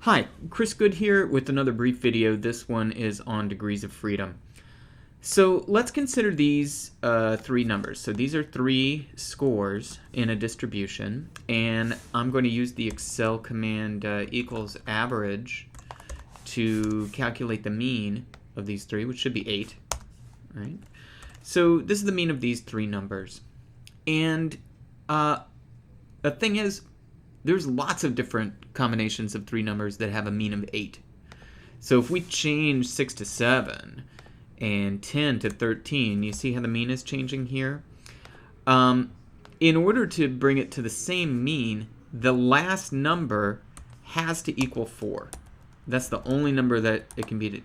Hi, Chris Good here with another brief video. This one is on degrees of freedom. So let's consider these three numbers. So these are three scores in a distribution, and I'm going to use the Excel command equals average to calculate the mean of these three, which should be 8. Right? So this is the mean of these three numbers. And the thing is, there's lots of different combinations of three numbers that have a mean of 8. So if we change 6 to 7 and 10 to 13, you see how the mean is changing here? In order to bring it to the same mean, the last number has to equal 4. That's the only number that it can be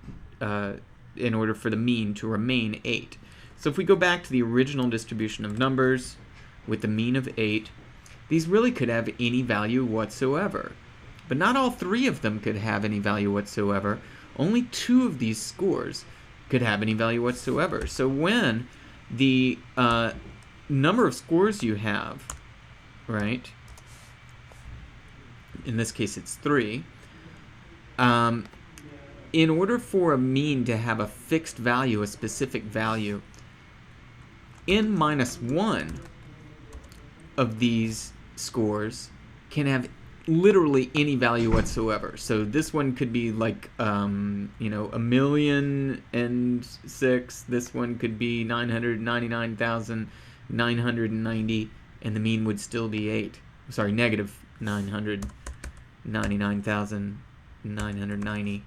in order for the mean to remain 8. So if we go back to the original distribution of numbers with the mean of 8, these really could have any value whatsoever. But not all three of them could have any value whatsoever. Only 2 of these scores could have any value whatsoever. So when the number of scores you have, right, in this case it's 3, in order for a mean to have a fixed value, a specific value, n minus 1 of these scores can have literally any value whatsoever. So this one could be like, 1,000,006. This one could be 999,990, and the mean would still be 8. Sorry, negative 999,990.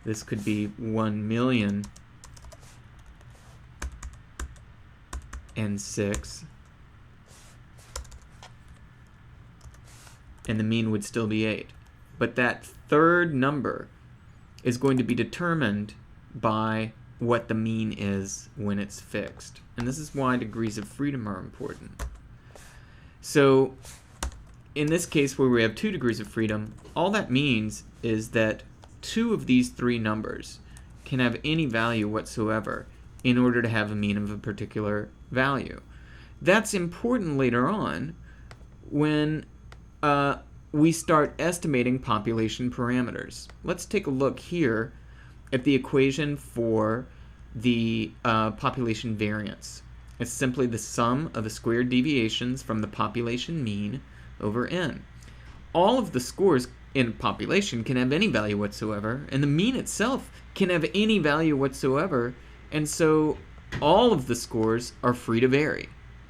This could be 1,000,006. And the mean would still be 8. But that third number is going to be determined by what the mean is when it's fixed. And this is why degrees of freedom are important. So in this case where we have 2 degrees of freedom, all that means is that 2 of these 3 numbers can have any value whatsoever in order to have a mean of a particular value. That's important later on when we start estimating population parameters. Let's take a look here at the equation for the population variance. It's simply the sum of the squared deviations from the population mean over n. All of the scores in population can have any value whatsoever, and the mean itself can have any value whatsoever, and so all of the scores are free to vary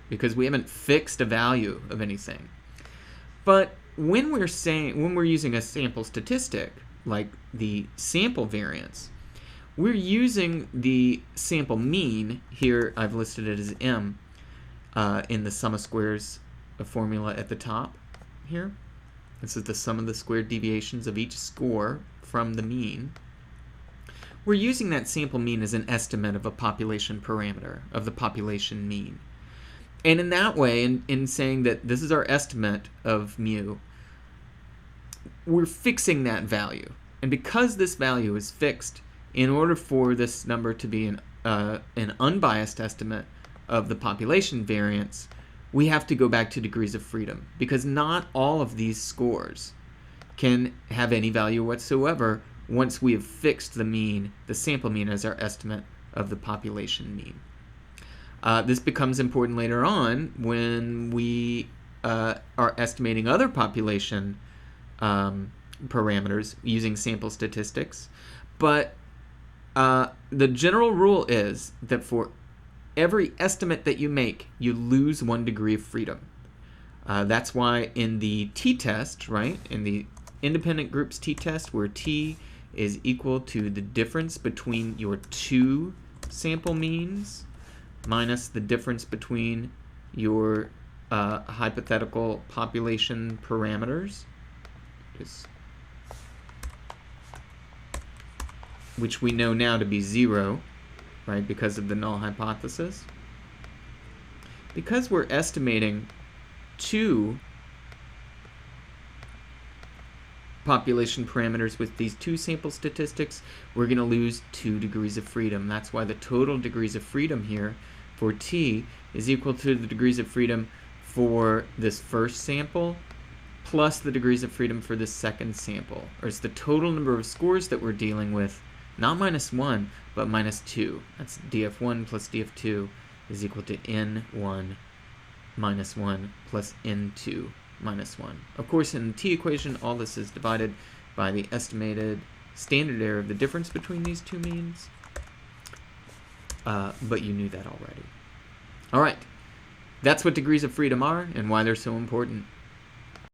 because we haven't fixed a value of anything. But when we're using a sample statistic, like the sample variance, we're using the sample mean. Here I've listed it as m in the sum of squares formula at the top here. This is the sum of the squared deviations of each score from the mean. We're using that sample mean as an estimate of a population parameter, of the population mean. And in that way, in saying that this is our estimate of mu, we're fixing that value. And because this value is fixed, in order for this number to be an unbiased estimate of the population variance, we have to go back to degrees of freedom, because not all of these scores can have any value whatsoever once we have fixed the mean, the sample mean, as our estimate of the population mean. This becomes important later on when we are estimating other population parameters using sample statistics. But the general rule is that for every estimate that you make, you lose 1 degree of freedom. That's why in the t-test, right, in the independent groups t-test, where t is equal to the difference between your 2 sample means minus the difference between your hypothetical population parameters, which we know now to be 0, right, because of the null hypothesis. Because we're estimating 2 population parameters with these 2 sample statistics, we're going to lose 2 degrees of freedom. That's why the total degrees of freedom here for t is equal to the degrees of freedom for this first sample plus the degrees of freedom for the second sample, or it's the total number of scores that we're dealing with, not -1, but -2. That's df1 plus df2 is equal to n1 minus 1 plus n2 minus 1. Of course, in the t equation, all this is divided by the estimated standard error of the difference between these two means, but you knew that already. All right, that's what degrees of freedom are and why they're so important.